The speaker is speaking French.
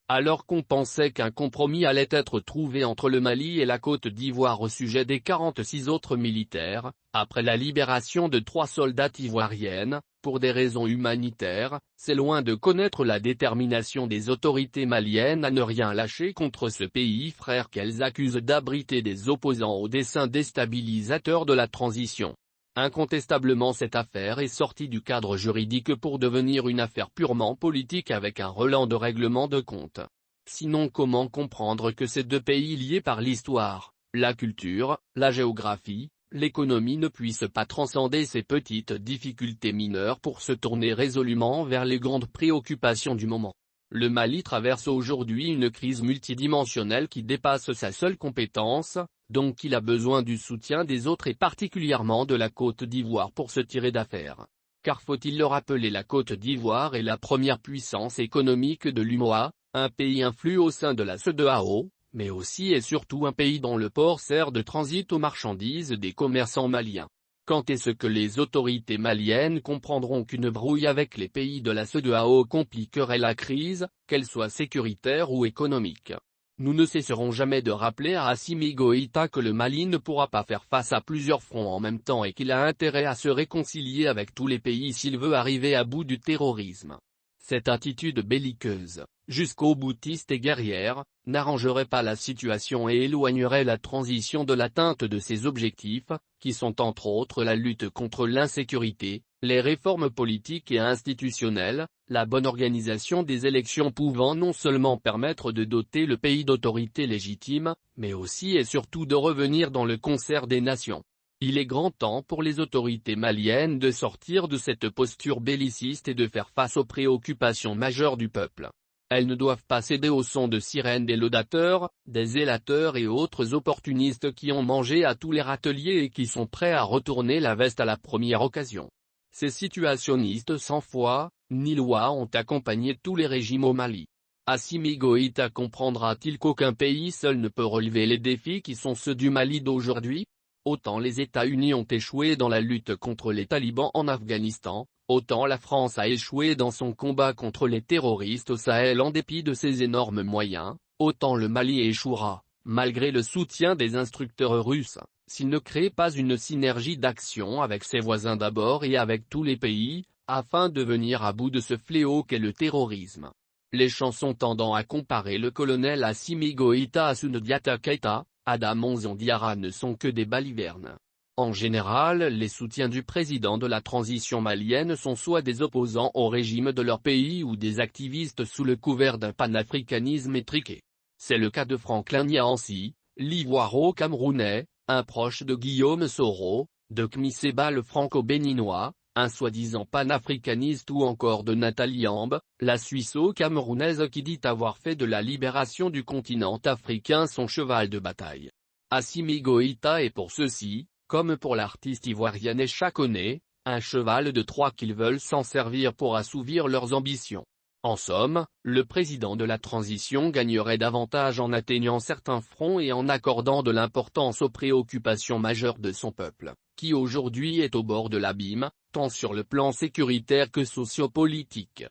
Alors qu'on pensait qu'un compromis allait être trouvé entre le Mali et la Côte d'Ivoire au sujet des 46 autres militaires, après la libération de 3 soldats ivoiriennes, pour des raisons humanitaires, c'est loin de connaître la détermination des autorités maliennes à ne rien lâcher contre ce pays frère qu'elles accusent d'abriter des opposants aux desseins déstabilisateurs de la transition. Incontestablement cette affaire est sortie du cadre juridique pour devenir une affaire purement politique avec un relent de règlement de compte. Sinon comment comprendre que ces deux pays liés par l'histoire, la culture, la géographie, l'économie ne puissent pas transcender ces petites difficultés mineures pour se tourner résolument vers les grandes préoccupations du moment. Le Mali traverse aujourd'hui une crise multidimensionnelle qui dépasse sa seule compétence, donc il a besoin du soutien des autres et particulièrement de la Côte d'Ivoire pour se tirer d'affaire. Car faut-il le rappeler, la Côte d'Ivoire est la première puissance économique de l'UMOA, un pays influent au sein de la CEDEAO, mais aussi et surtout un pays dont le port sert de transit aux marchandises des commerçants maliens. Quand est-ce que les autorités maliennes comprendront qu'une brouille avec les pays de la CEDEAO compliquerait la crise, qu'elle soit sécuritaire ou économique? Nous ne cesserons jamais de rappeler à Assimi Goïta que le Mali ne pourra pas faire face à plusieurs fronts en même temps et qu'il a intérêt à se réconcilier avec tous les pays s'il veut arriver à bout du terrorisme. Cette attitude belliqueuse, jusqu'au boutiste et guerrière, n'arrangerait pas la situation et éloignerait la transition de l'atteinte de ses objectifs, qui sont entre autres la lutte contre l'insécurité, les réformes politiques et institutionnelles, la bonne organisation des élections pouvant non seulement permettre de doter le pays d'autorités légitimes, mais aussi et surtout de revenir dans le concert des nations. Il est grand temps pour les autorités maliennes de sortir de cette posture belliciste et de faire face aux préoccupations majeures du peuple. Elles ne doivent pas céder au son de sirènes des laudateurs, des zélateurs et autres opportunistes qui ont mangé à tous les râteliers et qui sont prêts à retourner la veste à la première occasion. Ces situationnistes sans foi, ni loi ont accompagné tous les régimes au Mali. Assimi Goïta comprendra-t-il qu'aucun pays seul ne peut relever les défis qui sont ceux du Mali d'aujourd'hui? Autant les États-Unis ont échoué dans la lutte contre les talibans en Afghanistan, autant la France a échoué dans son combat contre les terroristes au Sahel en dépit de ses énormes moyens, autant le Mali échouera, malgré le soutien des instructeurs russes, s'il ne crée pas une synergie d'action avec ses voisins d'abord et avec tous les pays, afin de venir à bout de ce fléau qu'est le terrorisme. Les chansons tendant à comparer le colonel Assimi Goïta à Soundiata Keïta, Adama Diarra ne sont que des balivernes. En général, les soutiens du président de la transition malienne sont soit des opposants au régime de leur pays ou des activistes sous le couvert d'un panafricanisme étriqué. C'est le cas de Franklin Nyansi, l'ivoiro-camerounais, un proche de Guillaume Soro, de Kmi Seba le franco-béninois, un soi-disant panafricaniste ou encore de Nathalie Ambe, la suisse-camerounaise qui dit avoir fait de la libération du continent africain son cheval de bataille. Assimi Goïta est pour ceux-ci, comme pour l'artiste ivoirienne Echa Koné, un cheval de Troie qu'ils veulent s'en servir pour assouvir leurs ambitions. En somme, le président de la transition gagnerait davantage en atteignant certains fronts et en accordant de l'importance aux préoccupations majeures de son peuple, qui aujourd'hui est au bord de l'abîme, tant sur le plan sécuritaire que sociopolitique.